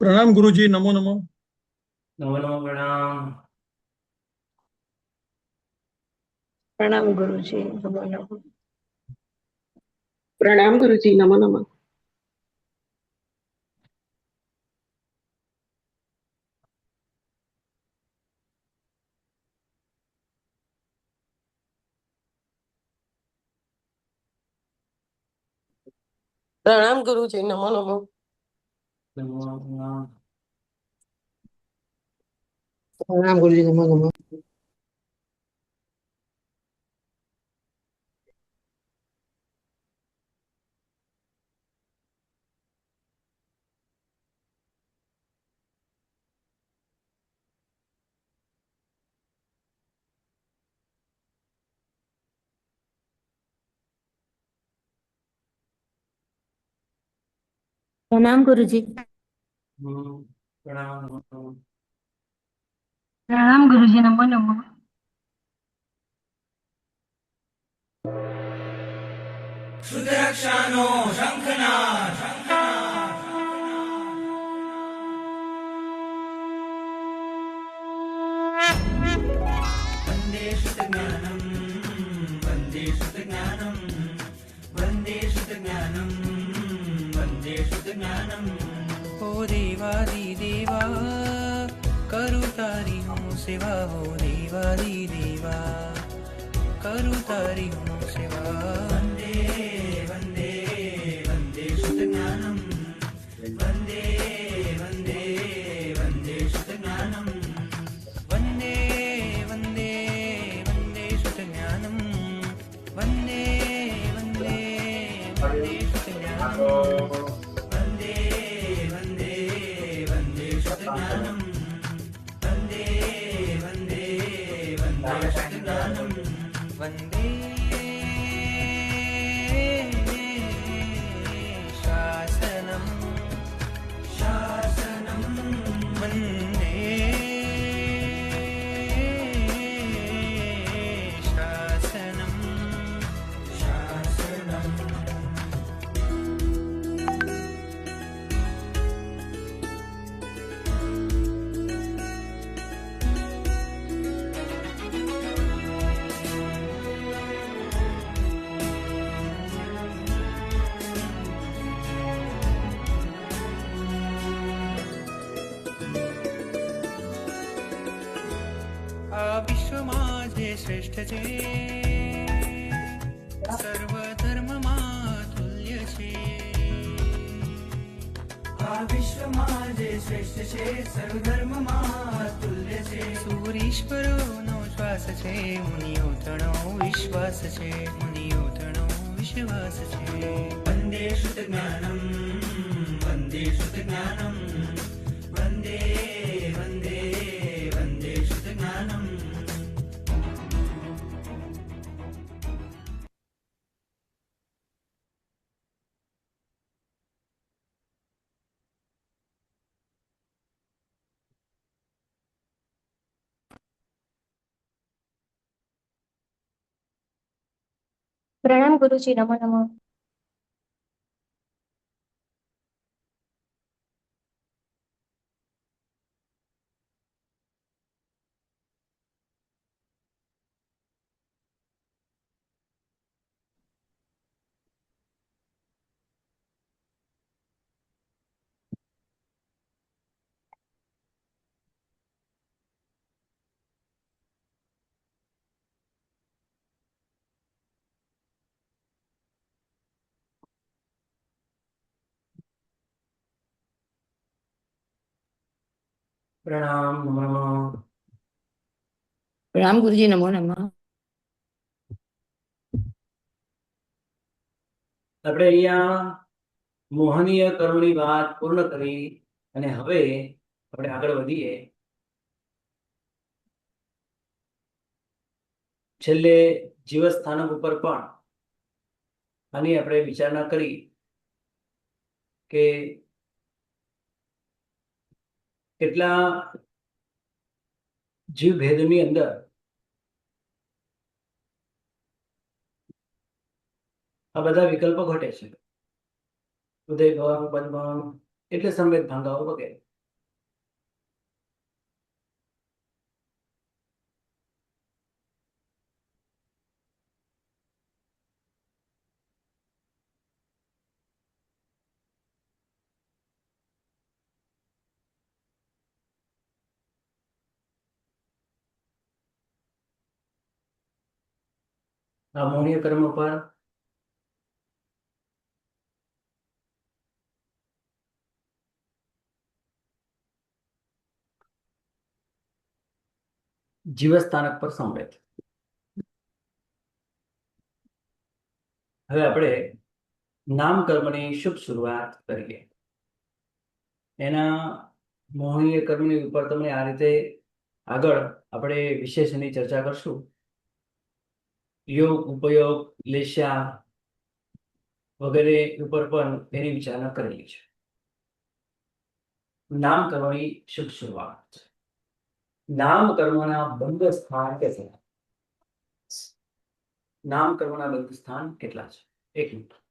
प्रणाम गुरुजी, नमो नमो। नमो नमो प्रणाम। प्रणाम गुरुजी, नमो नमः। प्रणाम गुरुजी, नमो नमः। प्रणाम गुरुजी, नमो नमः। नमो प्रणाम। प्रणाम गुरुजी, नमो नमः। प्रणाम गुरुजी। प्रणाम नमो नमो। प्रणाम गुरुजी, नमो नमः। सुदर्शनो शंखनाद वन्दे श्रुतज्ञानं वन्दे श्रुतज्ञानं वन्दे श्रुतज्ञानं वन्दे श्रुतज्ञानं। ओ देवादिदेवा करू तारी हूँ सेवा, हो देवादिदेवा करू तारी हूँ सेवा। वन्दे वन्दे वन्दे श्रुतज्ञानं वन्दे वन्दे वन्दे श्रुतज्ञानं वन्दे वन्दे वन्दे श्रुतज्ञानं वन्दे वन्दे वन्दे श्रुतज्ञानं वन्दे वन्दे वन्दे श्रुतज्ञानं वन्दे वन्दे वन्दे श्रुतज्ञानं वन्दे शासनं शासनं वन्दे शासनं शासनं। આ વિશ્વમાં જે શ્રેષ્ઠ છે, સર્વ ધર્મમાં તુલ્ય છે। આ વિશ્વમાં જે શ્રેષ્ઠ છે, સર્વ ધર્મમાં તુલ્ય છે। સૂરીશ્વરોનો શ્વાસ છે, મુનિઓ તણો વિશ્વાસ છે, મુનિઓ તણો વિશ્વાસ છે। વંદે શ્રુતજ્ઞાનમ વંદે શ્રુતજ્ઞાનમ વંદે વંદે વંદે શ્રુતજ્ઞાનમ। प्रणाम गुरुजी, नमो नमः। प्रणाम नमो नमो। प्रणाम गुरुजी, नमो नमः। આપણે અહીંયા મોહનીય કરુણી વાત પૂર્ણ કરી અને હવે આપણે આગળ વધીએ। છેલ્લે જીવસ્થાનક ઉપર પણ આની આપણે વિચારણા કરી કે કેટલા જીવ ભેદની અંદર આ બધા વિકલ્પો ઘટે છે. ઉદય ભવન, પદ્મન એટલે સંવેદ ભાંગાઓ વગેરે. આ મોહનીય કર્મ પર જીવસ્થાનક પર સંવેદ. હવે આપણે નામકર્મની શુભ શરૂઆત કરીએ. એના મોહનીય કર્મની ઉપર તમને આ રીતે આગળ આપણે વિશેષ એની ચર્ચા કરશું. યોગ, ઉપયોગ, લેશા વગેરે ઉપર પણ એની વિચારણા કરેલી છે. નામકર્મની શુભ શરૂઆત. નામકર્મના બંધ સ્થાન કેટલા? નામકર્મના બંધ સ્થાન કેટલા છે? એક મિનિટ.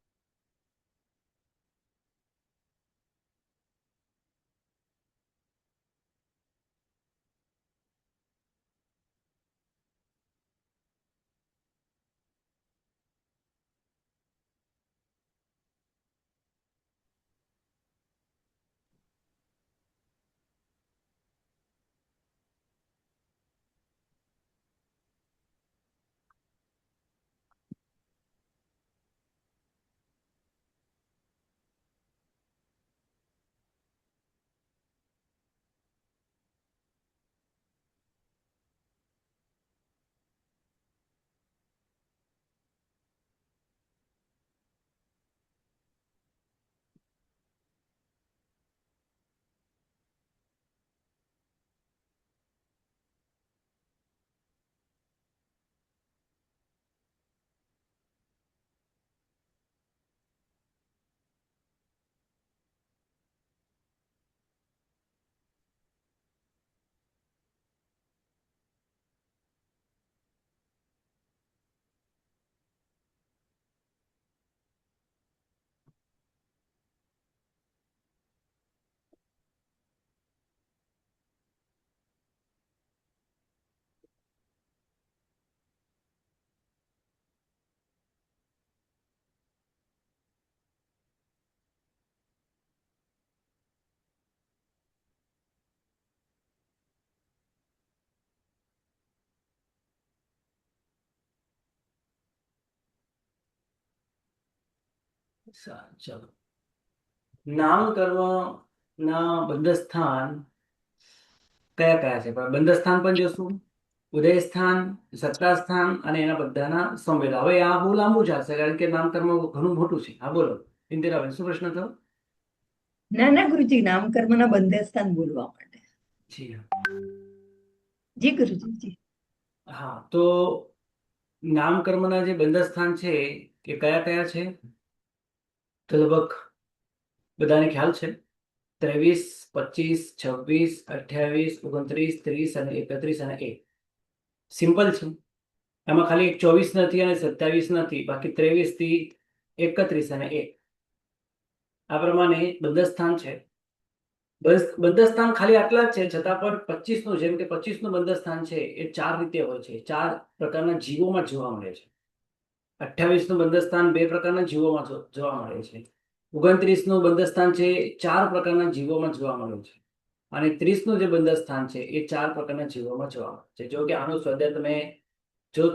સારું, ચાલો. નામકર્મના બંધ સ્થાન કયા કયા છે? પણ બંધ સ્થાન પણ જોશું, ઉદય સ્થાન, સત્તા સ્થાન અને એના બધાના સંવેદ. હવે આ બહુ લાંબુ ચાલશે કારણ કે નામકર્મ ઘણું મોટું છે. હા, બોલો ઇન્દિરાબેન, શું પ્રશ્ન થયો? ના ના ગુરુજી, નામકર્મના બંધ સ્થાન બોલવા માટે. જી હા. જી ગુરુજી, જી. હા, તો નામકર્મના જે બંધ સ્થાન છે એ કયા કયા છે? તો લગભગ બધાને ખ્યાલ છે. 23, 25, 26, 28, 29, 30 અને 31 અને 1. સિમ્પલ છે. એમાં ખાલી 24 નથી અને 27 નથી, બાકી 23 થી 31 અને 1 આ પ્રમાણે બંધ સ્થાન છે. બંધ સ્થાન ખાલી આટલા જ છે, છતાં પણ 25 નું, જેમ કે 25 નું બંધ સ્થાન છે એ 4 રીતે હોય છે. 4 પ્રકારના જીવોમાં જોવા મળે છે. 28 નું બંધ સ્થાન 2 પ્રકારના જીવોમાં જોવા મળે છે. 29 નું બંધ સ્થાન છે 4 પ્રકારના જીવોમાં જોવા મળે છે. અને 30 નું જે બંધ સ્થાન છે એ 4 પ્રકારના જીવોમાં જોવા મળે છે. જો કે આનો સ્વાધ્યાય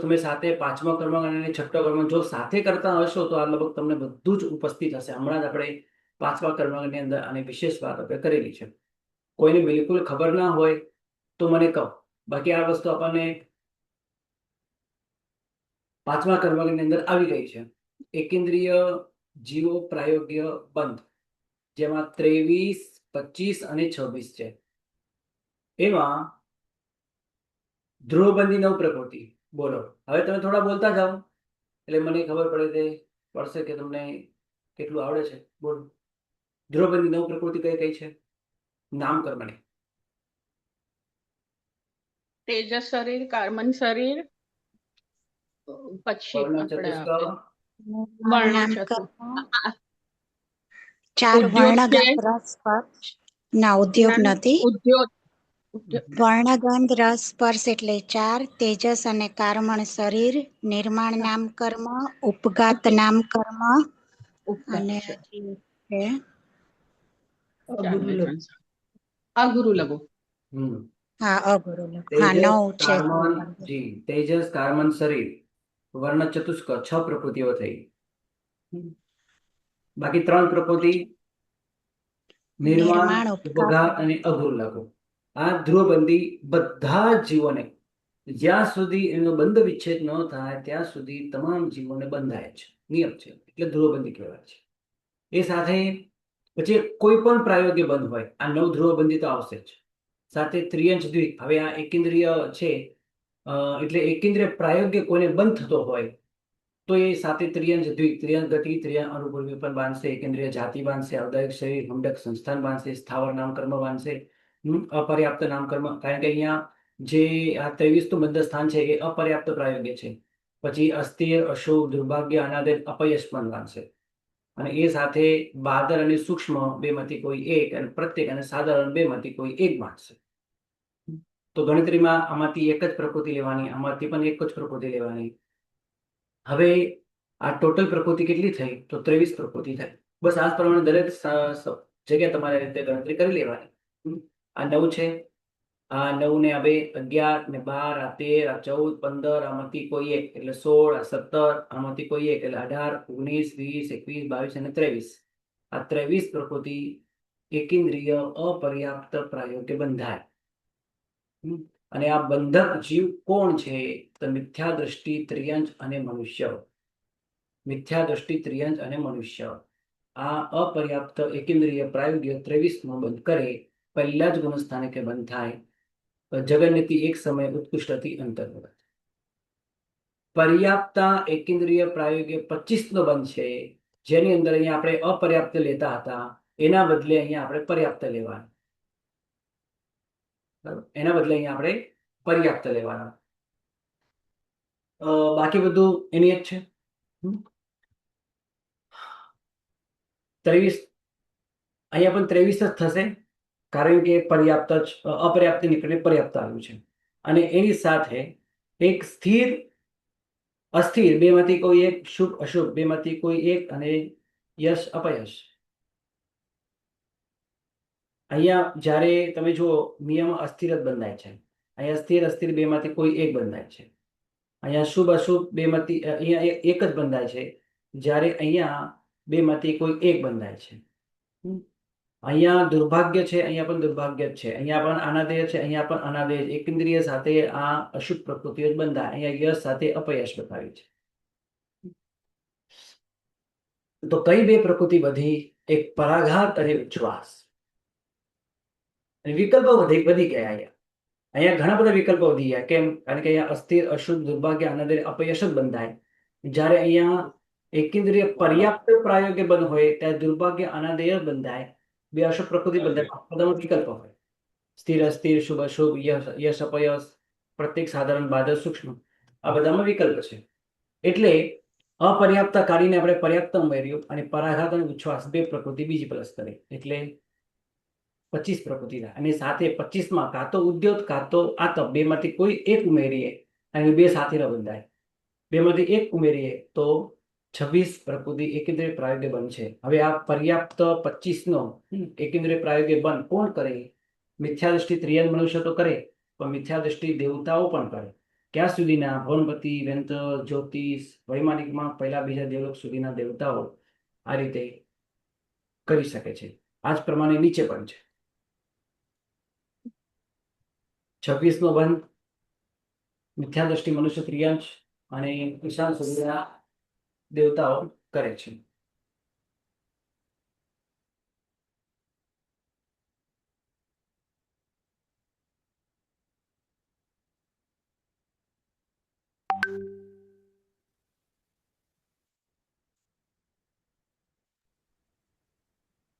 તમે સાથે 5મા કર્મ અને 6ઠ્ઠો કર્મ જો સાથે કરતા હશો તો આ લગભગ તમને બધું જ ઉપસ્થિત હશે. હમણાં જ આપણે 5મા કર્મની અંદર આની વિશેષ વાત આપણે કરેલી છે. કોઈને બિલકુલ ખબર ના હોય તો મને કહો, બાકી આ વસ્તુ આપણને 5મા કર્મની અંદર આવી ગઈ છે. એકેન્દ્રિય જીવો પ્રાયોગ્ય બંધ, જેમાં 23, 25 અને 26 છે. એમાં ધ્રુવબંધી 9 પ્રકૃતિ, બોલો, હવે તમે થોડા બોલતા જાઓ એટલે મને ખબર પડશે કે તમને કેટલું આવડે છે. બોલો, ધ્રુવબંધી નવ પ્રકૃતિ કઈ કઈ છે નામકર્મની? તેજસ શરીર, કાર્બન શરીર, પછી વર્ણ આપણે ચતુષ્ક, વર્ણ નામકર્મ, આ 4 ઉદ્યોગ વર્ણ, છે. ગંધ, રસ, સ્પર્શ. ના, ઉદ્યોગ ના, નથી. ઉદ્યોગ વર્ણ, ગંધ, રસ, સ્પર્શ એટલે 4. તેજસ અને કાર્મણ શરીર, નિર્માણ નામ કર્મ, ઉપઘાત નામ કર્મ ઉપગત અને છે. હજી છે અગુરુ લઘુ. અગુરુ લઘુ. હમ હા અગુરુ લઘુ. હા, તેજસ 9 છે. કાર્બન, જી, તેજસ કાર્બન શરીર, વર્ણ ચતુષ્ક, 6 પ્રકૃતિઓ થઈ. બાકી 3 પ્રકૃતિ નિર્માણ, નિર્માણ, ઉપઘાત. ઉપઘાત અને અઘોર લઘુ. આ ધ્રુવબંધી બધા જ જીવોને, જ્યાં સુધી એનો બંધ વિચ્છેદ ન થાય ત્યાં સુધી તમામ જીવોને બંધાય છે, નિયમ છે, એટલે ધ્રુવબંધી કહેવાય છે. એ સાથે પછી કોઈ પણ પ્રાયોગિક બંધ હોય, આ નવ ધ્રુવબંધી તો આવશે જ. સાથે ત્રિયંશ દ્વિક, હવે આ એકેન્દ્રિય છે, એટલે એકેન્દ્રિય પ્રાયોગિક કોઈને બંધ થતો હોય તો એ સાથે ત્રિયંશ દ્વિક, ત્રિયંશ ગતિ, ત્રિયંશ અનુકૂળ વિપન બાંધશે, એકેન્દ્રિય જાતિ બાંધશે, અવદાયક શરીર, હુંડક સંસ્થાન બાંધશે, સ્થાવર નામકર્મ બાંધશે, અપર્યાપ્ત નામકર્મ. કારણ કે અહીંયા જે આ 23નું બંધ સ્થાન છે એ અપર્યાપ્ત પ્રાયોગિક છે. પછી અસ્થિર, અશુભ, દુર્ભાગ્ય, અનાદેર, અપયશ પણ બાંધશે. અને એ સાથે બાદર અને સૂક્ષ્મ બેમાંથી કોઈ એક, અને પ્રત્યેક અને સાધારણ બેમાંથી કોઈ એક બાંધશે. તો ગણતરીમાં આમાંથી એક જ પ્રકૃતિ લેવાની, આમાંથી પણ એક જ પ્રકૃતિ લેવાની. હવે આ ટોટલ પ્રકૃતિ કેટલી થઈ? તો 23 પ્રકૃતિ થઈ. બસ આ પ્રમાણે દરેક જગ્યાએ તમારે રીતે ગણતરી કરી લેવાની. આ 9 છે, આ 9 ને હવે 11 ને 12, આ 13, આ 14, 15, આમાંથી કોઈ એક એટલે 16, આ 17, આમાંથી કોઈ એક એટલે 18, 19, 20, 21, 22 અને 23. આ 23 પ્રકૃતિ એકેન્દ્રિય અપર્યાપ્ત પ્રાયોગ્ય બંધાય. અને આ બંધક જીવ કોણ છે? તો મિથ્યા દ્રષ્ટિ, ત્રિયંશ અને મનુષ્ય. મિથ્યા દ્રષ્ટિ, ત્રિયંશ અને મનુષ્ય આ અપર્યાપ્ત એકેન્દ્રિય પ્રાયોગ્ય 23 બંધ કરે, પહેલા જ ગુણસ્થાને કે બંધ થાય જગન્યતિ એક સમય ઉત્કૃષ્ટથી અંતર્ગત. પર્યાપ્તા એકેન્દ્રિય પ્રાયોગ્ય 25 બંધ છે, જેની અંદર અહીંયા આપણે અપર્યાપ્ત લેતા હતા, એના બદલે અહીંયા આપણે પર્યાપ્ત લેવાના. એના બદલે અહીંયા આપણે પર્યાપ્ત લેવાના. બાકી બધું એની જ છે. 23 અહીંયા પણ 23 જ થશે, કારણ કે પર્યાપ્ત જ અપર્યાપ્ત નીકળે પર્યાપ્ત આવ્યું છે. અને એની સાથે એક સ્થિર, અસ્થિર બેમાંથી કોઈ એક, શુભ અશુભ બેમાંથી કોઈ એક, અને યશ અપયશ. અહીંયા જ્યારે તમે જુઓ નિયમ અસ્થિર જ બંધાય છે. અહીંયા સ્થિર અસ્થિર બેમાંથી કોઈ એક બંધાય છે. અહીંયા શુભ અશુભ બેમાંથી અહીંયા એક જ બંધાય છે, જ્યારે અહીંયા બેમાંથી કોઈ એક બંધાય છે. અહીંયા દુર્ભાગ્ય છે, અહીંયા પણ દુર્ભાગ્ય જ છે, અહીંયા પણ અનાદેય છે, અહીંયા પણ અનાદેય. એકેન્દ્રિય સાથે આ અશુભ પ્રકૃતિઓ જ બંધાય. અહીંયા યશ સાથે અપયશ બતાવી છે. તો કઈ બે પ્રકૃતિ બધી? એક પરાઘાત અને ઉચ્છ્વાસ. વિકલ્પો વધી ગયા. અહીંયા ઘણા બધા વિકલ્પો વધી ગયા. કેમ? કારણ કે અહીંયા અસ્થિર, અશુભ, દુર્ભાગ્ય, અનાદેય, અપયશ જ બંધાય. જ્યારે અહીંયા એકેન્દ્રિય પર્યાપ્ત પ્રાયોગ્ય બંધ હોય ત્યારે દુર્ભાગ્ય, અનાદેય જ બંધાય. બે અશુભ પ્રકૃતિ બંધાય. બધામાં વિકલ્પો હોય. સ્થિર અસ્થિર, શુભ અશુભ, યશ અપયશ, પ્રત્યેક સાધારણ, બાદર, સૂક્ષ્મ, આ બધામાં વિકલ્પ છે. એટલે અપર્યાપ્ત કાઢીને આપણે પર્યાપ્ત ઉમેર્યું, અને પરાઘાત અને ઉચ્છ્વાસ બે પ્રકૃતિ બીજી પ્લસ કરી, એટલે 25 પ્રકૃતિ થાય. અને સાથે 25માં કાં તો ઉદ્યોત કાં તો આતપ બેમાંથી કોઈ એક ઉમેરીએ અને બે સાથે ન બંધાય. બેમાંથી એક ઉમેરીએ તો 26 પ્રકૃતિ એકેન્દ્રિય પ્રાયોગ્ય બંધ છે. હવે આ પર્યાપ્ત 25નો એકેન્દ્રિય પ્રાયોગ્ય બંધ કોણ કરે? મિથ્યા દ્રષ્ટિ ત્રિયંશ મનુષ્ય તો કરે, પણ મિથ્યા દ્રષ્ટિ દેવતાઓ પણ કરે. ક્યાં સુધીના? ભવનપતિ, વેંત, જ્યોતિષ, વૈમાનિકમાં પહેલા બીજા દેવલોક સુધીના દેવતાઓ આ રીતે કરી શકે છે. આ જ પ્રમાણે નીચે પણ છે. 26નો બંધ મિથ્યા દ્રષ્ટિ મનુષ્ય, ત્રિયંશ અને ઈશાન સુધીના દેવતાઓ કરે છે.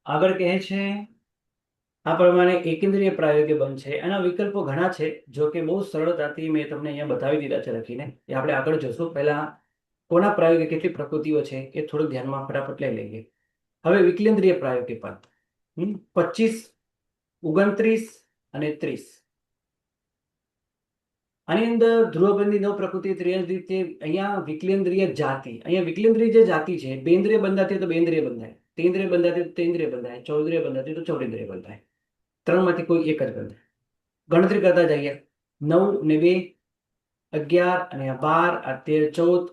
આગળ કહે છે આ પ્રમાણે એકેન્દ્રીય પ્રાયોગિક બંધ છે. એના વિકલ્પો ઘણા છે, જો કે બહુ સરળતાથી મેં તમને અહીંયા બતાવી દીધા છે લખીને. એ આપણે આગળ જોશું. પહેલા કોના પ્રાયોગિક કેટલી પ્રકૃતિઓ છે એ થોડુંક ધ્યાનમાં ફટાફટ લઈ લઈએ. હવે વિકેન્દ્રીય પ્રાયોગિક પદ 25, 29 અને 30. આની અંદર ધ્રુવબંધી નવ પ્રકૃતિ ત્રિયંશ રીતે અહીંયા વિકેન્દ્રીય જાતિ, અહીંયા વિકેન્દ્રીય જે જાતિ છે, બેન્દ્રિય બંધાતી તો બેન્દ્રિય બંધાય, તેન્દ્રિય બંધાતી તો તેન્દ્રિય બંધાય, ચૌદ્રિય બંધાતી તો ચૌરેન્દ્રિય બંધાય. ત્રણમાંથી કોઈ એક જ બંધાય. ગણતરી કરતા જઈએ. 9 ને 2 11 અને 12 આ 13 14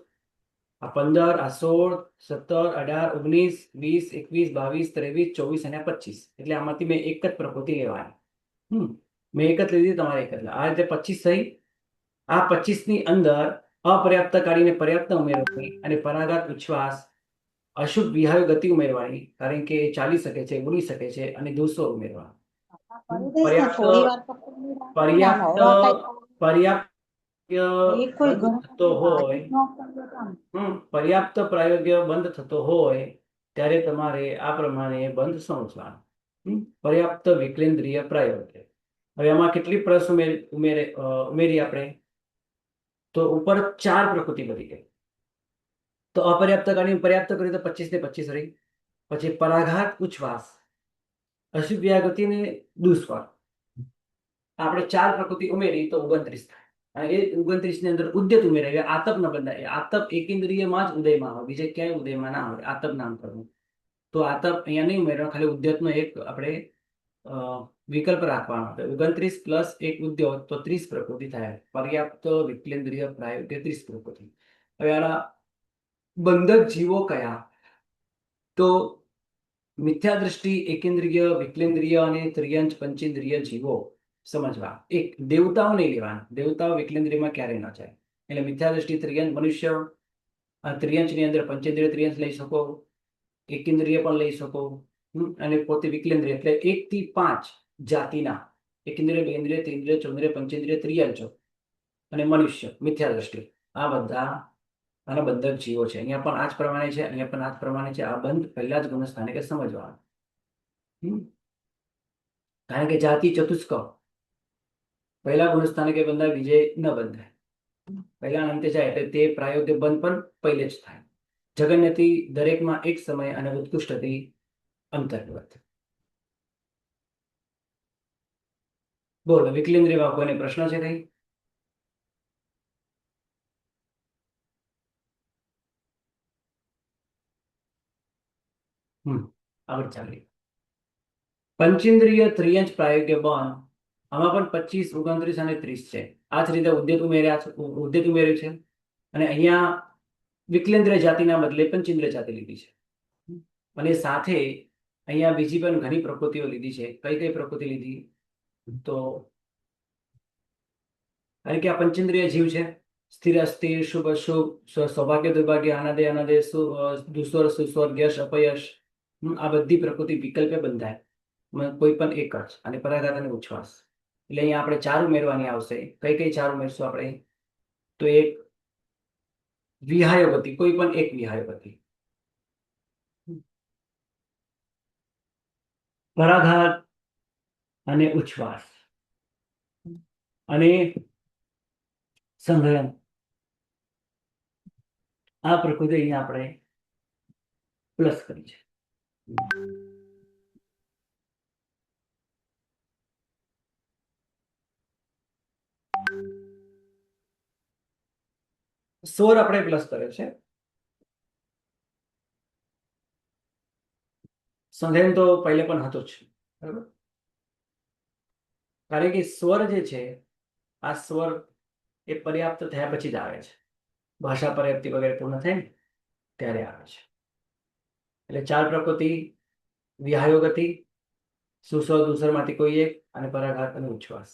આ 15 આ 16 17 18 19 20 21 22 23 24 અને 25. એટલે આમાંથી મેં એક જ પ્રકૃતિ લેવાની. મેં એક જ લીધી, તમારે એક જ આ રીતે 25 થઈ. આ 25 ની અંદર અપર્યાપ્ત કાઢીને પર્યાપ્ત ઉમેરવાની અને પરાઘાત ઉચ્છ્વાસ અશુભ વિહાય ગતિ ઉમેરવાની, કારણ કે એ ચાલી શકે છે, ઉડી શકે છે, અને દોષો ઉમેરવા. પર્યાપ્ત પર્યાપ્ત પર્યાપ્ત બંધ થતો હોય પર્યાપ્ત પ્રાયોગ્ય બંધ થતો હોય ત્યારે તમારે આ પ્રમાણે બંધ સમજવાનું. પર્યાપ્ત વિકેન્દ્રીય પ્રાયોગ્ય. હવે આમાં કેટલી પ્લસ ઉમેરી આપણે? તો ઉપર 4 પ્રકૃતિ બની ગઈ. તો અપર્યાપ્ત કાઢીને પર્યાપ્ત કરી તો 25 ને 25 રહી. પછી પરાઘાત ઉચ્છ્વાસ, અશુભ વ્યાગતિ ને દુષ્ફળ. આપણે 4 પ્રકૃતિ ઉમેરી તો 29 થાય. અને એ 29 ની અંદર ઉદ્યત ઉમેરાય, આતપ ન બંધાય. આતપ એકેન્દ્રિયમાં જ ઉદયમાં આવે, બીજે ક્યાંય ઉદયમાં ના આવે. આતપ નામ કરવું. તો આતપ અહીંયા નહીં ઉમેરવા, ખાલી ઉદ્યતનો એક આપણે વિકલ્પ રાખવાનો. 29 પ્લસ 1 ઉદ્યોગ તો 30 પ્રકૃતિ થાય. પર્યાપ્ત વિકેન્દ્રીય પ્રાયોગિક 30 પ્રકૃતિ. હવે આના બંધક જીવો કયા? તો મિથ્યા દૃષ્ટિ, એકેન્દ્રીય, વિકેન્દ્રીય અને ત્રિયંશ પંચેન્દ્રિય જીવો સમજવા. એક દેવતાઓ નહીં લેવાના. દેવતાઓ વિકેન્દ્રિયમાં ક્યારેય ન જાય. એટલે મિથ્યા દૃષ્ટિ ત્રિયંશ મનુષ્ય, ત્રિયંશ ની અંદર પંચેન્દ્રિય ત્રિયંશ લઈ શકો, એકેન્દ્રિય પણ લઈ શકો, અને પોતે વિકેન્દ્રિય. એટલે 1 થી 5 જાતિના એકેન્દ્રિય, બેન્દ્રિય, તેન્દ્રિય, ચૌન્દ્રિય, પંચેન્દ્રિય, ત્રિયંશ અને મનુષ્ય મિથ્યા દૃષ્ટિ, આ બધા આના બંધક જીવો છે. અહીંયા પણ આ જ પ્રમાણે છે, અહીંયા પણ આ જ પ્રમાણે છે. આ બંધ પહેલા જ ગુણસ્થાનિકે સમજવાનું. કારણ કે જાતિ ચતુષ્ક પહેલા ગુણસ્થાનિકે બંધાય, બીજે ન બંધાય. પહેલા અંતે જાય એટલે તે પ્રાયોગિક બંધ પણ પહેલે જ થાય. જગન્યથી દરેકમાં એક સમય અને ઉત્કૃષ્ટથી અંતર્ગત. બોલો, વિકેન્દ્રિયમાં કોઈને પ્રશ્ન છે કઈ? આગળ ચાલીએ. પંચેન્દ્રિય ત્રિયંશ પ્રાયોગિક બંધ, આમાં પણ 25, 29 અને 30 છે. આ જ રીતે ઉદ્યત ઉમેર્યું છે. અને અહીંયા વિકેન્દ્રિય જાતિના બદલે પંચેન્દ્રિય જાતિ લીધી છે. અને સાથે અહીંયા બીજી પણ ઘણી પ્રકૃતિઓ લીધી છે. કઈ કઈ પ્રકૃતિ લીધી? તો કારણ કે આ પંચેન્દ્રિય જીવ છે. સ્થિર અસ્થિર, શુભ અશુભ, સૌભાગ્ય દુર્ભાગ્ય, આનંદે આનંદે, દુસ્વર સુસ્વર, યશ અપયશ, આ બધી પ્રકૃતિ વિકલ્પે બંધાય. કોઈ પણ એક જ. અને પરાઘાત અને ઉચ્છ્વાસ. એટલે અહીંયા આપણે 4 ઉમેરવાની આવશે. કઈ કઈ 4 ઉમેરશું આપણે? તો એક વિહાયગતિ, કોઈ પણ એક વિહાયગતિ, પરાઘાત અને ઉચ્છ્વાસ અને સંઘયન. આ પ્રકૃતિ અહીંયા આપણે પ્લસ કરી છે. સ્વર આપણે પ્લસ કર્યો છે. સંઘયન તો પહેલે પણ હતો જ, બરાબર. કારણ કે સ્વર જે છે, આ સ્વર એ પર્યાપ્ત થયા પછી જ આવે છે. ભાષા પર્યાપ્તિ વગેરે પૂર્ણ થાય ને ત્યારે આવે છે. એટલે 4 પ્રકૃતિ, વિહાયોગતિ, સુસ્વર દુસ્વર માંથી કોઈ એક, અને પરાઘાત અને ઉચ્છ્વાસ.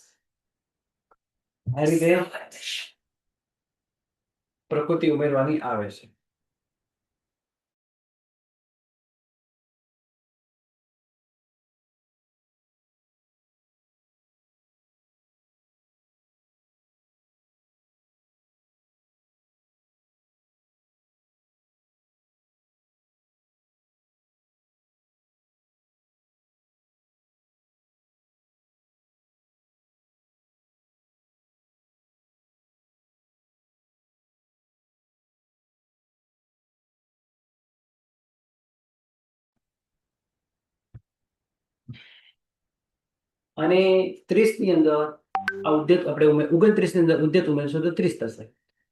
આ રીતે પ્રકૃતિ ઉમેરવાની આવે છે. અને 30 ની અંદર આ ઉદ્યત આપણે 29 ની અંદર ઉદ્યત ઉમેરશો તો 30 થશે.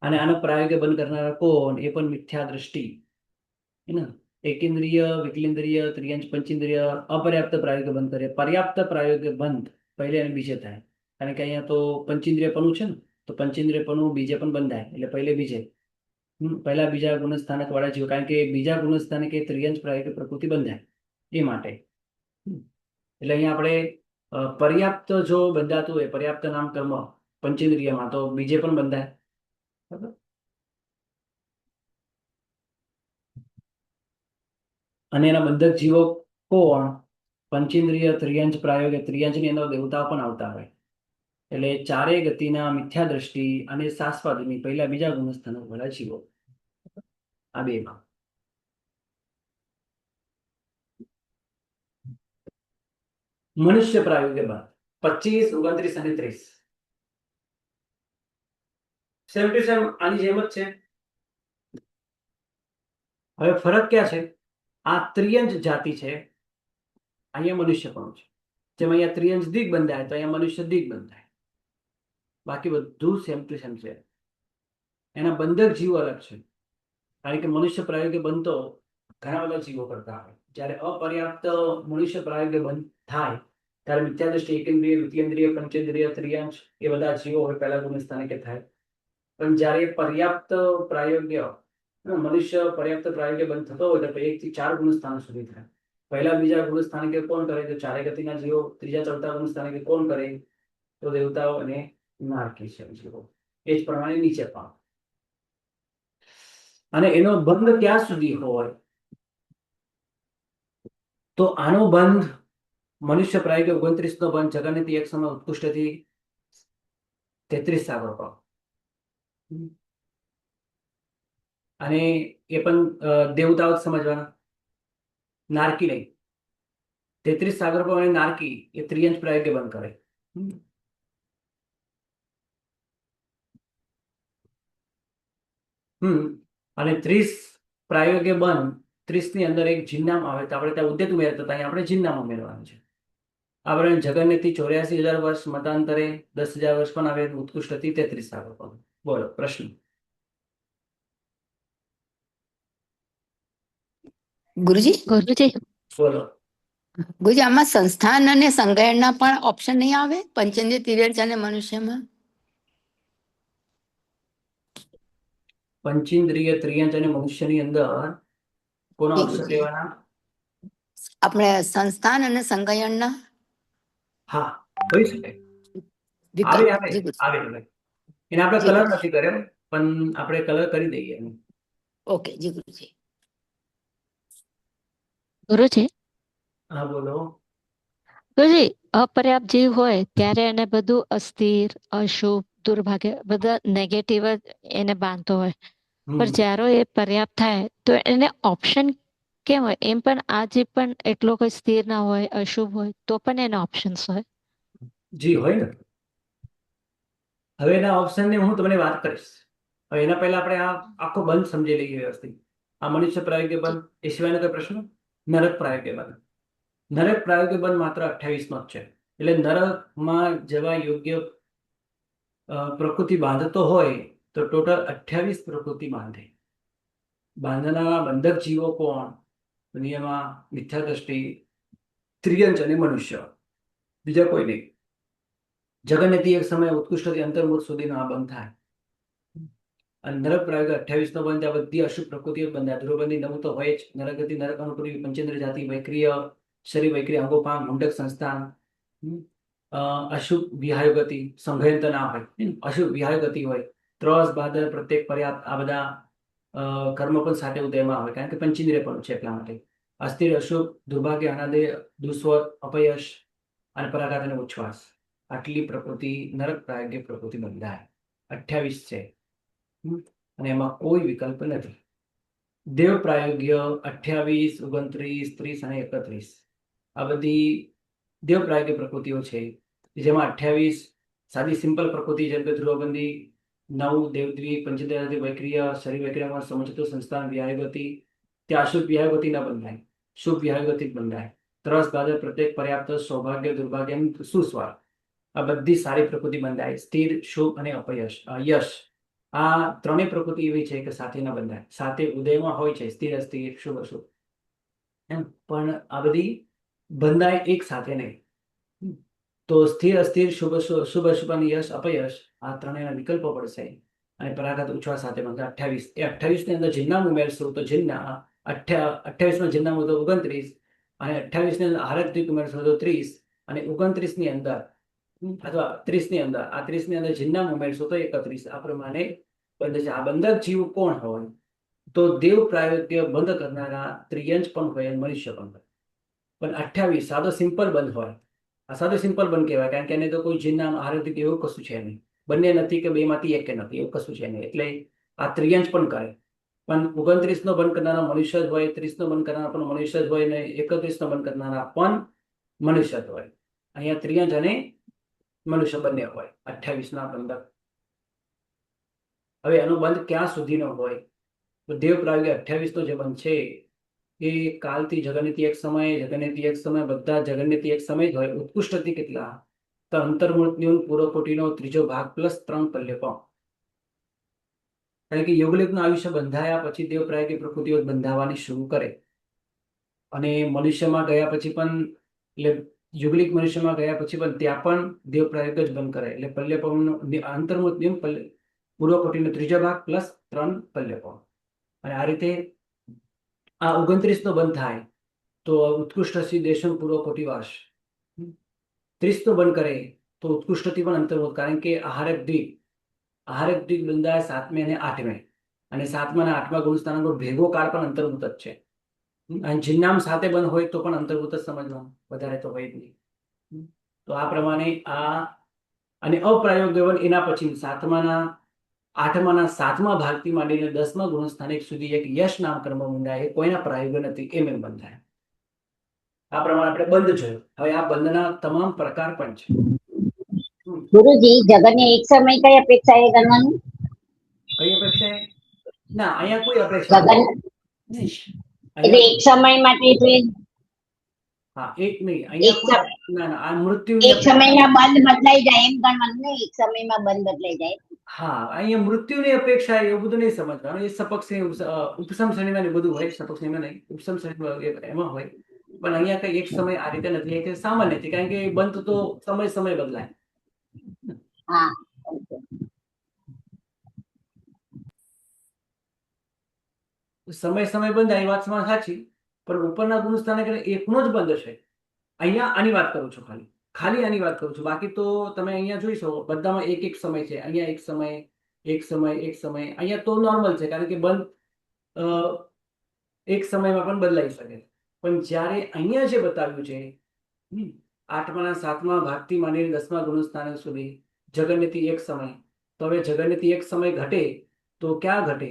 અને આનો પ્રાયોગિક બંધ કરનારા કોણ? એ પણ મિથ્યા દ્રષ્ટિ, હે ને? એકેન્દ્રિય, વિકલેન્દ્રિય, ત્રિયંશ, પંચેન્દ્રિય, અપર્યાપ્ત પ્રાયોગિક બંધ કરે. પર્યાપ્ત પ્રાયોગિક બંધ પહેલે અને બીજે થાય, કારણ કે અહીંયા તો પંચેન્દ્રિયપણું છે ને, તો પંચેન્દ્રિયપણું બીજે પણ બંધાય, એટલે પહેલે બીજે. પહેલા બીજા ગુણસ્થાનક વાળા જીવો, કારણ કે બીજા ગુણસ્થાનકે ત્રિયંશ પ્રાયોગિક પ્રકૃતિ બંધાય એ માટે. એટલે અહીંયા આપણે પર્યાપ્ત જો બંધાતું હોય, પર્યાપ્ત નામ કર્મ પંચેન્દ્રિયમાં, તો બીજે પણ બંધાય. બરાબર? અને એના બંધક જીવો કોણ? પંચેન્દ્રિય, ત્રિયંશ, પ્રાયોગિક. ત્રિયંશની અંદર દેવતાઓ પણ આવતા હોય. એટલે ચારેય ગતિના મિથ્યા દ્રષ્ટિ અને શાશ્વતની પહેલા બીજા ગુણસ્થાનક વાળા જીવો, આ બેમાં. મનુષ્ય પ્રાયોગિક બંધ 25, 29 અને 30. સેમ ટુ સેમ આની જેમ જ છે. હવે ફરક ક્યાં છે? આ ત્રિયંશ જાતિ છે, અહીંયા મનુષ્યપણું છે. જેમ અહીંયા ત્રિયંશ દિગ બંધાય, તો અહીંયા મનુષ્ય દિગ બંધાય. બાકી બધું સેમ ટુ સેમ છે. એના બંધક જીવો અલગ છે, કારણ કે મનુષ્ય પ્રાયોગિક બનતો ઘણા બધા જીવો કરતા હોય. જ્યારે અપર્યાપ્ત મનુષ્ય પ્રાયોગિક બંધ થાય ત્યારે મિથ્યા દ્રષ્ટિ, એકેન્દ્રિય, દ્વિતીયેન્દ્રિય, પંચેન્દ્રિય, ત્રિયંશ એ બધા જીવો હોય પહેલા ગુણસ્થાનકે થાય. પણ જ્યારે પર્યાપ્ત પ્રાયોગ્ય મનુષ્ય પર્યાપ્ત પ્રાયોગ્ય બંધ થતો હોય તો 1 થી 4 ગુણસ્થાન સુધી થાય. પહેલા બીજા ગુણસ્થાનકે કોણ કરે? તો ચારે ગતિના જીવો. ત્રીજા ચોથા ગુણસ્થાનકે કોણ કરે? તો દેવતાઓ અને નારકી છે જીવો. એ જ પ્રમાણે નીચે પણ. અને એનો બંધ ક્યાં સુધી હોય? તો આનો બંધ મનુષ્ય પ્રાયોગિક 29 નો બંધ જગન્યથી એક સમય ઉત્કૃષ્ટથી 33 સાગર પર. અને એ પણ દેવતાઓ જ સમજવાના, નારકી નહીં. 33 સાગર પર અને નારકી એ ત્રિયંશ પ્રાયોગિક બંધ કરે. અને 30 પ્રાયોગિક બંધ 30 ની અંદર એક જીનનામ આવે, તો આપણે ત્યાં ઉદ્યત ઉમેરતા હતા, અહીંયા આપણે જીનનામ ઉમેરવાનું છે. આપણે જગન્યથી 84,000 વર્ષ, મતાંતરે 10,000 વર્ષ પણ આવે, ઉત્કૃષ્ટથી 33 સાગર પર. બોલો પ્રશ્ન. ગુરુજી, બોલો. ગુરુજી, આમાં સંસ્થાન અને સંગાયણના પણ ઓપ્શન નહીં આવે પંચેન્દ્રિય, ત્રિયંશ અને મનુષ્યમાં? પંચેન્દ્રિય, ત્રિયંશ અને મનુષ્યની અંદર કોના ઓપ્શન લેવાના? આપણે સંસ્થાન અને સંગાયણના. હા, હોઈ શકે. આવે આવે આવે આવે. એને આપણે કલર નથી કર્યો, પણ આપણે કલર કરી દઈએ. ઓકે જી ગુરુજી. ગુરુજી, હા બોલો. ગુરુજી, અપર્યાપ્ત જીવ હોય ત્યારે એને બધું અસ્થિર, અશુભ, દુર્ભાગ્ય બધા નેગેટિવ જ એને બાંધતો હોય. પણ જ્યારે એ પર્યાપ્ત થાય તો એને ઓપ્શન કેમ હોય? એમ પણ આ જીવ પણ એટલો કોઈ સ્થિર ના હોય, અશુભ હોય, તો પણ એના ઓપ્શન્સ હોય. જી હોય ને. હવે એના ઓપ્શનની હું તમને વાત કરીશ. હવે એના પહેલા આપણે આ આખો બંધ સમજી લઈએ વ્યવસ્થિત. આ મનુષ્ય પ્રાયોગિક બંધ એ સિવાયનો કોઈ પ્રશ્ન? નરક પ્રાયોગિક બંધ. નરક પ્રાયોગિક બંધ માત્ર 28 નો જ છે. એટલે નરકમાં જવા યોગ્ય પ્રકૃતિ બાંધતો હોય તો ટોટલ 28 પ્રકૃતિ બાંધે. બાંધનારા બંધક જીવો કોણ? દુનિયામાં મિથ્યા દ્રષ્ટિ, ત્રિયંશ અને મનુષ્ય, બીજા કોઈ નહીં. જગન્યથી એક સમય ઉત્કૃષ્ટથી અંતર્મુખ સુધીનો આ બંધ થાય. અને નરક પ્રાયોગિક 28 નો બંધ. આ બધી અશુભ પ્રકૃતિઓ બંધાય. ધ્રુવબંધી નવું તો હોય જ. નરકગતિ, નરક અનુપરી, પંચેન્દ્ર જાતિ, વૈક્રિય શરીર, વૈક્રિય અંગોપાંગ, મુંડક સંસ્થાન, અશુભ વિહાય ગતિ, સંઘયંત ના હોય, અશુભ વિહાય ગતિ હોય, ત્રસ, બાદર, પ્રત્યેક, પર્યાપ્ત, આ બધા કર્મ પણ સાથે ઉદયમાં આવે, કારણ કે પંચેન્દ્રિય પણ છે એટલા માટે. અસ્થિર, અશુભ, દુર્ભાગ્ય, અનાદય, દુસ્વત, અપયશ અને પરાઘાત અને ઉચ્છ્વાસ, આટલી પ્રકૃતિ નરક પ્રાયોગિક પ્રકૃતિ બંધાય. 28 છે અને એમાં કોઈ વિકલ્પ નથી. દેવ પ્રાયોગ્ય 28, 29, 30 અને 31 આ બધી દેવ પ્રાયોગિક પ્રકૃતિઓ છે, જેમાં 28 સાદી સિમ્પલ પ્રકૃતિ, જેમ કે ધ્રુવબંધી, 9 દેવદ્વી, પંચેન્દ્રિય, વૈક્રિય શરીર, વૈક્રિયમાં સમજતો સંસ્થાન, વિહાયગતિ. ત્યાં અશુભ વિહાયગતિ ન બંધાય, શુભ વિહાયગતિ જ બંધાય. ત્રસ બાદર પ્રત્યેક પર્યાપ્ત સૌભાગ્ય દુર્ભાગ્ય એમ સુસ્વાર આ બધી સારી પ્રકૃતિ બંધાય સ્થિર શુભ અને અપયશ યશ આ ત્રણેય પ્રકૃતિ એવી છે કે સાથે ન બંધાય સાથે ઉદયમાં હોય છે સ્થિર અસ્થિર શુભ અશુભ એમ પણ આ બધી બંધાય એક સાથે નહીં તો સ્થિર અસ્થિર શુભ શુભ અશુભ અને યશ અપયશ આ ત્રણેયના વિકલ્પો પડશે અને પરાગત ઉછવા સાથે બંધ 28 એ 28 ની અંદર જિન્નામ ઉમેરશું તો જિન્ના 28 માં જિન્નામ તો 29 અને 28 ની અંદર આરક્તિક ઉમેરશું તો 30 અને 29 ની અંદર અથવા 30 ની અંદર આ 30 ની અંદર જિન્નામ ઉમેરશું તો 31 આ પ્રમાણે બંધ છે આ બંધક જીવ કોણ હોય તો દેવ પ્રાયોગ્ય બંધ કરનારા ત્રિયંશ પણ હોય અને મનુષ્ય પણ હોય પણ 28 સાદો સિમ્પલ બંધ હોય આ સાદો સિમ્પલ બંધ કહેવાય કારણ કે એને તો કોઈ જિન્નામ આરક્તિક એવું કશું છે નહીં બંને નથી કે બેમાંથી એક કે નથી એવું કશું છે નહીં એટલે આ ત્રિયંશ પણ કરે પણ 29 નો બંધ કરનારા મનુષ્ય જ હોય 30 નો બંધ કરનારા પણ મનુષ્ય જ હોય અને 31 નો બંધ કરનારા પણ મનુષ્ય જ હોય અહીંયા ત્રિયંશ અને મનુષ્ય બંને હોય 28 ના બંધક હવે એનો બંધ ક્યાં સુધીનો હોય તો દેવ પ્રાયોગ્ય 28 નો જે બંધ છે એ કાલથી જગન્યથી એક સમય જગન્યથી એક સમય બધા જગન્યથી એક સમય જ હોય ઉત્કૃષ્ટથી કેટલા તો અંતર્મૂર્તિનો પૂરો કોટીનો ત્રીજો ભાગ પ્લસ 3 પલ્યપો કારણ કે યોગલિકનું આયુષ્ય બંધાયા પછી દેવ પ્રાયોગિક પ્રકૃતિઓ બંધાવાની શરૂ કરે અને મનુષ્યમાં ગયા પછી પણ એટલે યુગલિક મનુષ્યમાં ગયા પછી પણ ત્યાં પણ દેવ પ્રાયોગ જ બંધ કરે એટલે પલ્યપોનો અંતર્મૂર્તિ પૂર્વ કોટીનો ત્રીજો ભાગ પ્લસ 3 પલ્યપો અને આ રીતે આ 29 નો બંધ થાય તો ઉત્કૃષ્ટ દેશમ પૂર્વ કોટી વર્ષ 30 નો બંધ કરે તો ઉત્કૃષ્ટથી પણ અંતર્મુખ કારણ કે આહારક દ્વીપ બંધાય 7મે અને 8મે અને 7મા અને 8મા ગુણસ્થાનકો ભેગો કાળ પણ અંતર્મુત જ છે અને જિન્નામ સાથે બંધ હોય તો પણ અંતર્મુત જ સમજવાનું વધારે તો હોય જ નહીં તો આ પ્રમાણે આ અને અપ્રાયોગ્ય બંધ એના પછી 7માના 8માના 7મા ભાગથી માંડીને 10મા ગુણસ્થાનિક સુધી એક યશ નામ કર્મ બંધાય એ કોઈના પ્રાયોગ્ય નથી એમ બંધાય આ પ્રમાણે આપણે બંધ જોયું હવે આ બંધના તમામ પ્રકાર પણ છે ગુરુજી જગતને એક સમય કઈ અપેક્ષાએ ગણવાનું કઈ અપેક્ષા ના અહીંયા કોઈ અપેક્ષા જગત એટલે એક સમય માટે જોઈએ હા એક નહીં એક અહીંયા ના ના આ મૃત્યુ એક સમયમાં બંધ બદલાઈ જાય એમ ગણવાનું નહીં એક સમયમાં બંધ બદલાઈ જાય હા અહીંયા મૃત્યુની અપેક્ષા એવું બધું નહીં સમજવાનું એ સપક્ષ ઉપસમ શ્રેણીમાં ને બધું હોય સપક્ષ શ્રેણીમાં નહીં ઉપસમ શ્રેણી એમાં હોય પણ અહીંયા કઈ એક સમય આ રીતે નથી કે સામાન્ય છે કારણ કે બંધ તો સમય બદલાય હા સમય બંધ આ વાતમાં સાચી પણ ઉપરના ગુણસ્થાને એકનો જ બંધ છે અહીંયા આની વાત કરું છું ખાલી આની વાત કરું છું બાકી તો તમે અહીંયા જોઈશો બધામાં એક સમય છે અહીંયા એક સમય અહીંયા તો નોર્મલ છે કારણ કે બંધ એક સમયમાં પણ બદલાઈ શકે પણ જ્યારે અહીંયા જે બતાવ્યું છે 8માના 7મા ભાગથી માંડીને 10મા ગુણસ્થાન સુધી જગન્યથી એક સમય તો હવે જગન્યથી એક સમય ઘટે તો ક્યાં ઘટે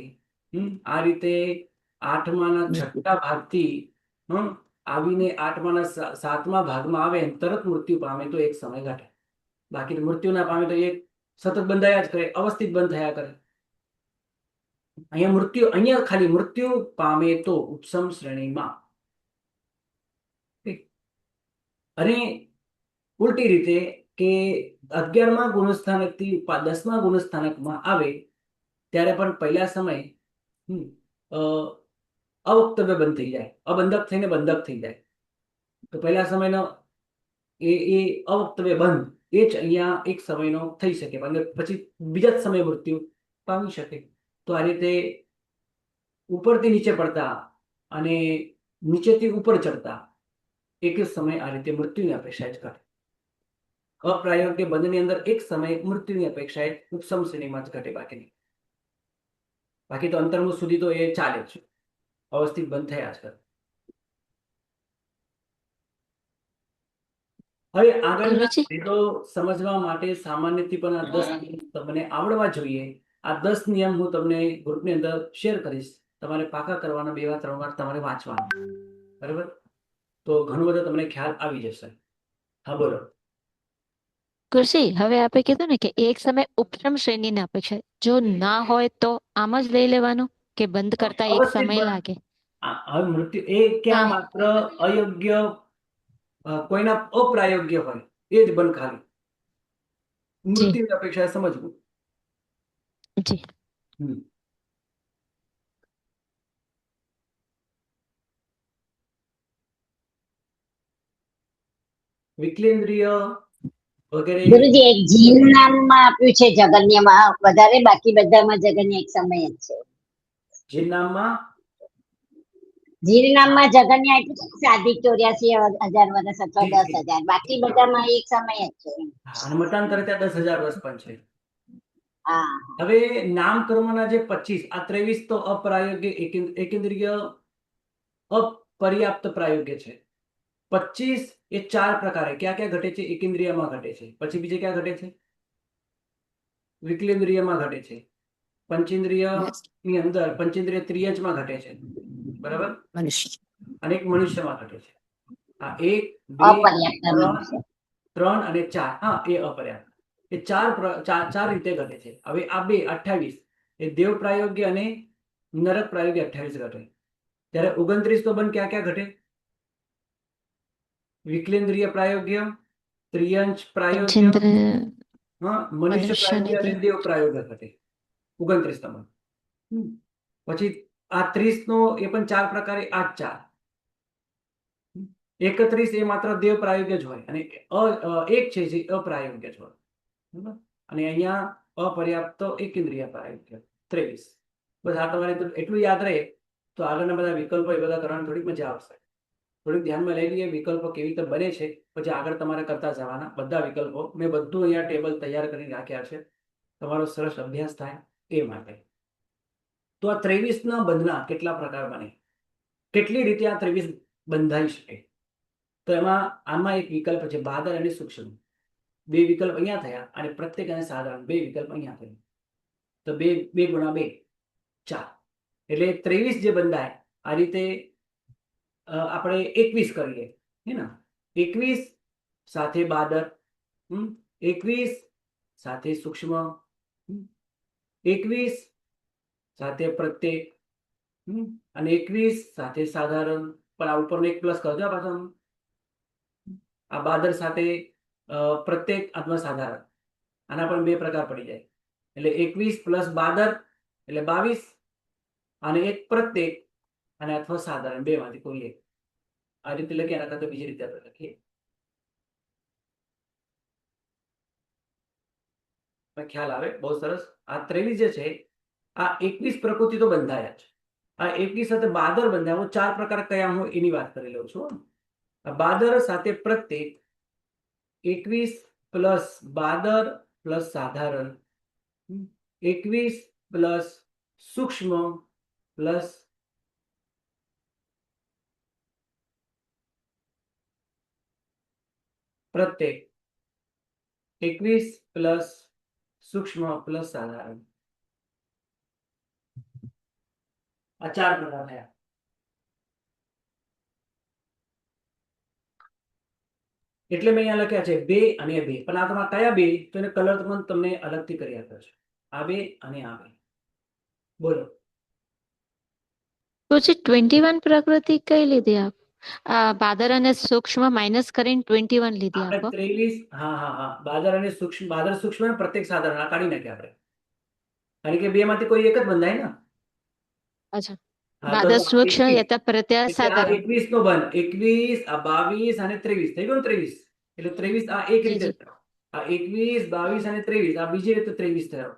આ રીતે 8માના 6ઠા ભાગથી આવીને 8માના 7મા ભાગમાં આવે તરત મૃત્યુ પામે તો એક સમય ઘટે બાકી મૃત્યુ ના પામે તો એક સતત બંધાયા જ કરે અવસ્થિત બંધ થયા કરે અહીંયા ખાલી મૃત્યુ પામે તો ઉપસમ શ્રેણીમાં અને ઉલટી રીતે કે 11મા ગુણસ્થાનકથી 10મા ગુણસ્થાનકમાં આવે ત્યારે પણ પહેલા સમય અવક્તવ્ય બંધ થઈ જાય અબંધક થઈને બંધક થઈ જાય તો પહેલા સમયનો એ અવક્તવ્ય બંધ એ જ અહીંયા એક સમયનો થઈ શકે પણ પછી બીજા જ સમય મૃત્યુ પામી શકે તો આ રીતે ઉપરથી નીચે પડતા અને નીચેથી ઉપર ચડતા એક જ સમય આ રીતે મૃત્યુની અપેક્ષા જ ઘટે અપ્રાયોગ્ય બંધની અંદર એક સમય મૃત્યુની અપેક્ષાએ ઉપસમ શ્રેણીમાં જ ઘટે બાકી તો અંતર્મુખ સુધી તો એ ચાલે છે અવસ્થિત બંધ થયા છે હવે આગળ તો સમજવા માટે સામાન્યથી પણ આ 10 તમને આવડવા જોઈએ આ 10 નિયમ હું તમને ગ્રુપની અંદર શેર કરીશ તમારે પાકા કરવાના 2 વાર 3 વાર તમારે વાંચવાના બરાબર તો ઘણું બધું તમને ખ્યાલ આવી જશે હા બોલો ગુરુજી હવે આપણે કીધું ને કે એક સમય ઉપસમ શ્રેણીની અપેક્ષા જો ના હોય તો આમ જ લઈ લેવાનું કે બંધ કરતા એક સમય લાગે હવે મૃત્યુ એ ક્યાં માત્ર અયોગ્ય કોઈના અપ્રાયોગ્ય હોય એ જ બંધ ખાલી મૃત્યુની અપેક્ષાએ સમજવું. જી હમ. વિકલેન્દ્રિય વગેરે ગુરુજી એક જીન નામમાં આપ્યું છે જગન્યમાં વધારે, બાકી બધામાં જગન્ય એક સમય જ છે. જે નામમાં જીન નામમાં જગન્ય આપ્યું છે સાધિક 84,000 વર્ષ અથવા 10,000, બાકી બધામાં એક સમય જ છે. અને મતાંતરે ત્યાં 10,000 વર્ષ પણ છે. હા, હવે નામકર્મના જે 25 આ 23 તો અપ્રાયોગ્ય એકેન્દ્રિય અપર્યાપ્ત પ્રાયોગ્ય છે. 25 એ 4 પ્રકારે ક્યાં ક્યાં ઘટે છે? એકેન્દ્રિયમાં ઘટે છે. પછી બીજે ક્યાં ઘટે છે? વિકલેન્દ્રિયમાં ઘટે છે. પંચેન્દ્રિય ની અંદર પંચેન્દ્રિય ત્રિયજમાં ઘટે છે, બરાબર, મનુષ્ય અને એક મનુષ્યમાં ઘટે છે. આ 1 2 અપર્યાપ્ત 3 અને 4, હા એ અપર્યાપ્ત, એ ચાર રીતે ઘટે છે. હવે આ 2 28 એ દેવ પ્રાયોગ્ય અને નરક પ્રાયોગ્ય 28 ઘટે. ત્યારે 29 તો બંધ ક્યાં ક્યાં ઘટે? વિકલેન્દ્રિય પ્રાયોગ્ય, ત્રિયંશ પ્રાયોગ્ય, પંચેન્દ્ર મનુષ્ય પ્રાયોગ્ય અને મનુષ્યની દેવ પ્રાયોગ્ય ઘટે. 29 નંબર. પછી આ 30 નો એ પણ 4 પ્રકારે, આ 4. 31 એ માત્ર દેવ પ્રાયોગ્ય જ હોય, અને એક છે જે અપ્રાયોગ્ય જ હોય, બરાબર. અને અહીંયા અપર્યાપ્ત એકેન્દ્રિય પ્રાયોગ્ય 23. બસ આ તમારે એટલું યાદ રહે તો આગળના બધા વિકલ્પો એ બધા કરવાની થોડીક મજા આવશે. થોડીક ધ્યાનમાં લઈ લઈએ વિકલ્પો કેવી રીતે બને છે, પછી આગળ તમારે કરતા જવાના બધા વિકલ્પો. મેં બધું અહીંયા ટેબલ તૈયાર કરીને રાખ્યા છે, તમારો સરસ અભ્યાસ થાય એ માટે. તો આ 23 ના બંધના કેટલા પ્રકાર બને, કેટલી રીતે આ 23 બંધાઈ શકે? તો આમાં એક વિકલ્પ છે બાદર અને સૂક્ષ્મ. 2 વિકલ્પ અહીંયા થયા, અને પ્રત્યેક અને સાધારણ 2 વિકલ્પ અહીંયા થયા. તો 2 ગુણા 2 4, એટલે 23 જે બંધાય આ રીતે. આપણે 21 કરીએ, હે ને? 21 સાથે બાદર, 21 સાથે સૂક્ષ્મ, 21 સાથે પ્રત્યેક, અને 21 સાથે સાધારણ. પણ આ ઉપરનો એક પ્લસ કરજો પાછો. આ બાદર સાથે પ્રત્યેક અથવા સાધારણ, આના પણ 2 પ્રકાર પડી જાય. એટલે 21 પ્લસ બાદર એટલે 22, અને એક પ્રત્યેક અને અથવા સાધારણ, 2 માંથી કોઈ એક. આ રીતે લખીએ, આના કરતા બીજી રીતે આપણે લખીએ. ખ્યાલ આવે? બહુ સરસ. આ 23 જે છે આ 21 પ્રકૃતિ તો બંધાયા છે. આ 21 સાથે બાદર બંધાય. હું 4 પ્રકાર કયા હું એની વાત કરી લઉં છું. આ બાદર સાથે પ્રત્યેક, 21 પ્લસ બાદર પ્લસ સાધારણ, 21 પ્લસ સૂક્ષ્મ પ્લસ પ્રત્યેક, 21 પ્લસ સૂક્ષ્મ પ્લસ સાધારણ. આ 4 પ્રકાર થયા. એટલે મેં અહીંયા લખ્યા છે 2 અને 2. પણ આ તમારા કયા 2? તો એને કલર પણ તમને અલગથી કરી આપ્યો છે. આ 2 અને આ 2. બોલો. પછી 21 પ્રકૃતિ કઈ લીધી આપ? બાદર અને સૂક્ષ્મ માઇનસ કરીને 21 લીધી આપણે આપો. 23, હા, બાદર અને સૂક્ષ્મ, બાદર સૂક્ષ્મ અને પ્રત્યેક સાધારણ આ કાઢી નાખ્યા આપણે, કારણ કે 2 માંથી કોઈ એક જ બંધાય ને. અચ્છા, હા, તો બાદર સૂક્ષ્મ 21, યથા પ્રત્યય એટલે આ સાધારણ. 21 નો બંધ, 21 આ 22 અને 23 થઈ ગયો ને. 23 એટલે 23 આ એક જી રીતે જી થયો. આ 21 22 અને 23 આ બીજી રીતે 23 થયો.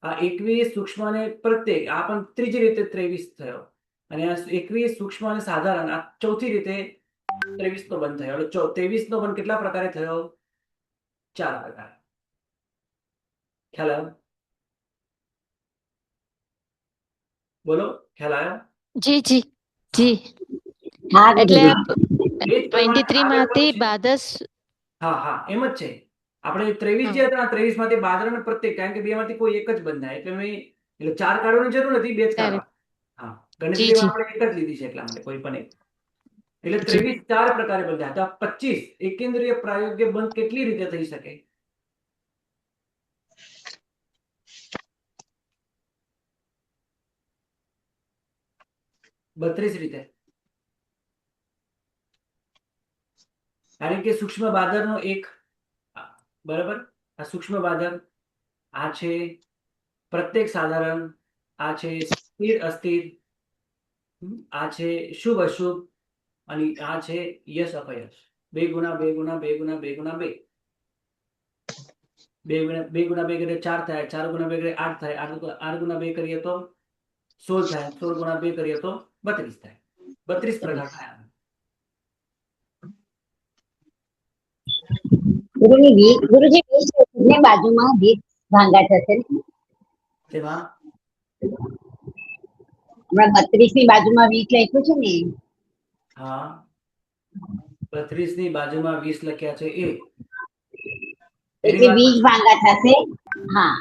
આ 21 સૂક્ષ્મ અને પ્રત્યેક આ પણ ત્રીજી રીતે 23 થયો, અને આ 21 સૂક્ષ્મ અને સાધારણ આ ચોથી રીતે 23 નો બંધ થયો. એટલે 23 નો બંધ કેટલા પ્રકારે થયો? 4 પ્રકાર. ખ્યાલ આવ્યો? બોલો, ખ્યાલ આવ્યો? જી જી જી. હા એટલે ગુરુજી. એ જ પ્રમાણે 23 આગળ માંથી પણ છે. બાદસ. હા, એમ જ છે. આપણે 23 જે હતા 23 માંથી બાદર અને પ્રત્યેક, કારણ કે 2 માંથી કોઈ એક જ બંધાય, એટલે 4 કાઢવાની જરૂર નથી, 2 જ કાઢવા. હા, જી ગણતરીમાં જી આપણે એક જ લીધી છે એટલા માટે, કોઈ પણ એક. એટલે જી 23 4 પ્રકારે બંધાય. તો 25 એકેન્દ્રીય પ્રાયોગ્ય બંધ કેટલી રીતે થઈ શકે? બત્રીસ રીતે. કારણ કે સૂક્ષ્મ બાદરનો એક બરાબર, આ સૂક્ષ્મ બાદર, આ છે પ્રત્યેક સાધારણ, આ છે સ્થિર અસ્થિર, આ છે શુભ અશુભ, અને આ છે યશ અપયશ. 2 ગુણા 2 ગુણા 2 ગુણા 2 ગુણા 2, 2 ગુણા 2 કરીએ 4 થાય, 4 ગુણા 2 કરીએ 8 થાય, 8 ગુણા 2 કરીએ તો 16 થાય, 16 ગુણા 2 કરીએ તો 32 થાય. 32 પ્રકાર થાય. ગુરુજી 20 ને બાજુમાં 20 ભાંગા થશે ને? તેમાં હમણાં 32 ની બાજુમાં 20 લખ્યું છે ને? હા, 32 ની બાજુમાં 20 લખ્યા છે એ એટલે 20 ભાંગા થશે. હા,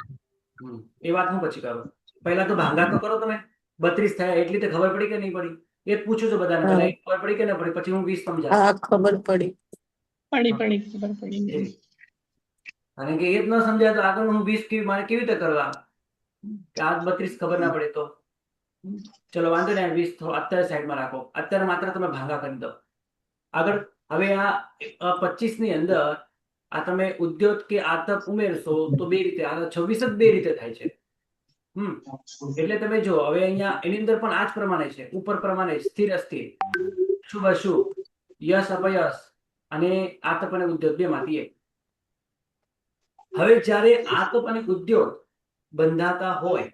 એ વાત હું પછી કરું. પહેલા તો ભાંગા તો કરો તમે. 32 થયા એટલી તો ખબર પડી કે નહીં પડી એ જ પૂછું છું બધાને. પહેલા એ ખબર પડી કે ન પડી, પછી હું 20 સમજાવું. હા, ખબર પડી. ખબર પડી. કારણ કે એ જ ન સમજાય તો આગળ હું 20 મારે કેવી રીતે કરવા, કે આ 32 ખબર ના પડે તો. ચલો વાંધો નહીં, 20 અત્યારે સાઈડમાં રાખો. અત્યારે માત્ર તમે ભાંગા કરી દો. આગળ હવે આ 25 ની અંદર આ તમે ઉદ્યોત કે આતપ ઉમેરશો તો 2 રીતે, આ 26 જ 2 રીતે થાય છે. એટલે તમે જો હવે અહીંયા એની અંદર પણ આ જ પ્રમાણે છે, ઉપર પ્રમાણે સ્થિર અસ્થિર, શુભ અશુભ, યશ અપયશ અને આતપ અને ઉદ્યોત 2 માંથી એક. હવે જ્યારે આતપ અને ઉદ્યોત બંધાતા હોય,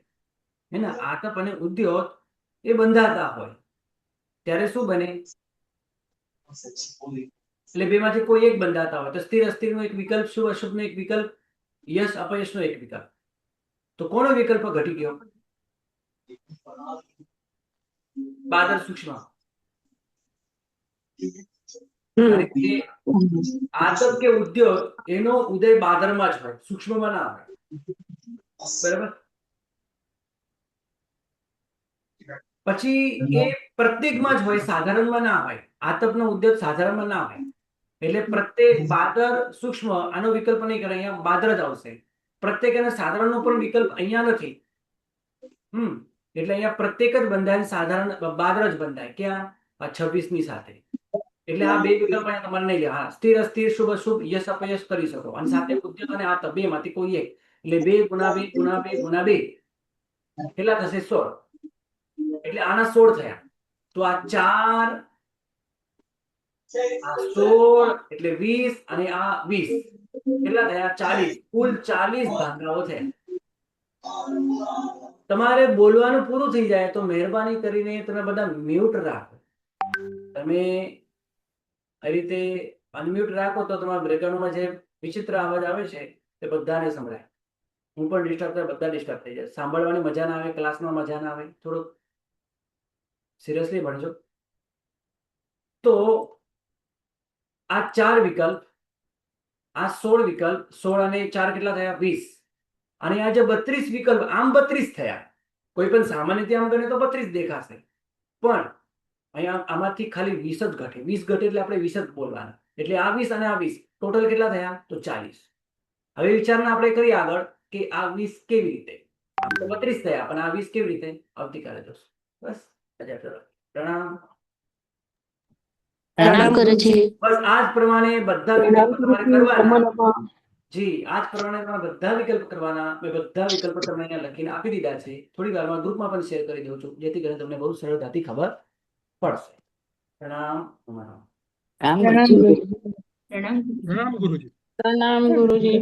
હે ને, આતપ અને ઉદ્યોત એ બંધાતા હોય ત્યારે શું બને? એટલે 2 માંથી કોઈ એક બંધાતા હોય તો સ્થિર અસ્થિર નો એક વિકલ્પ, શુભ અશુભ નો એક વિકલ્પ, યશ અપયશ નો એક વિકલ્પ. તો કોનો વિકલ્પ ઘટી ગયો? બાદર સૂક્ષ્મ. કારણ કે આતપ કે ઉદ્યોત એનો ઉદય બાદરમાં જ હોય, સૂક્ષ્મમાં ના હોય. બરાબર. પછી એ પ્રત્યેકમાં જ હોય, સાધારણમાં ના હોય. આતપનો ઉદ્યોત સાધારણમાં ના હોય. એટલે પ્રત્યેક બાદર સૂક્ષ્મ આનો વિકલ્પ નહીં કરે, અહીંયા બાદર જ આવશે. પ્રત્યેક અને સાધારણનો પણ વિકલ્પ અહીંયા નથી. એટલે અહીંયા પ્રત્યેક જ બંધાય, સાધારણ બાદર જ બંધાય. ક્યાં? આ 26 ની સાથે. એટલે આ 2 વિકલ્પ અહીંયા તમારે નહીં લેવા. સ્થિર અસ્થિર, શુભ અશુભ, યશ અપયશ કરી શકો, અને સાથે ઉદ્યોત અને આતપ 2 માંથી કોઈ એક. એટલે 2 ગુણા 2 ગુણા 2 ગુણા 2 કેટલા થશે? 16. એટલે આના 16 થયા. તો આ 4, આ 16 એટલે 20 અને આ 20 કેટલા થયા? 40. કુલ 40 ભાંગાઓ થયા. તમારે બોલવાનું પૂરું થઈ જાય તો મહેરબાની કરીને તમે બધા મ્યુટ રાખો. તમે આ રીતે અનમ્યુટ રાખો તો તમારા બ્રેકગ્રાઉન્ડમાં જે વિચિત્ર અવાજ આવે છે તે બધાને સંભળાય. હું પણ ડિસ્ટર્બ થાય, બધા ડિસ્ટર્બ થઈ જાય. સાંભળવાની મજા ના આવે, ક્લાસમાં મજા ના આવે. થોડુંક સિરિયસલી ભણજો. તો આ 4 વિકલ્પ, આ 16 વિકલ્પ, 16 અને 4 કેટલા થયા? 20. અને આ જે 32 વિકલ્પ, આમ 32 થયા. કોઈ પણ સામાન્ય રીતે આમ ગણે તો 32 દેખાશે, પણ અહીંયા આમાંથી ખાલી 20 જ ઘટે. 20 ઘટે એટલે આપણે 20 જ બોલવાના. એટલે આ 20 અને આ 20 ટોટલ કેટલા થયા? તો 40. હવે વિચારણા આપણે કરીએ આગળ કે આ 20 કેવી રીતે? આમ તો 32 થયા, પણ આ 20 કેવી રીતે? આવતીકાલે જોશું. બસ. પ્રણામ. પ્રણામ ગુરુજી. બસ આ જ પ્રમાણે બધા વિકલ્પ તમારે કરવાના. જી, આ જ પ્રમાણે તમારે બધા વિકલ્પ કરવાના. મેં બધા વિકલ્પો તમને અહીંયા લખીને આપી દીધા છે. થોડી વારમાં ગ્રુપમાં પણ શેર કરી દઉં છું, જેથી કરીને તમને બહુ સરળતાથી ખબર પડશે. પ્રણામ. પ્રણામ ગુરુજી. પ્રણામ. પ્રણામ ગુરુજી.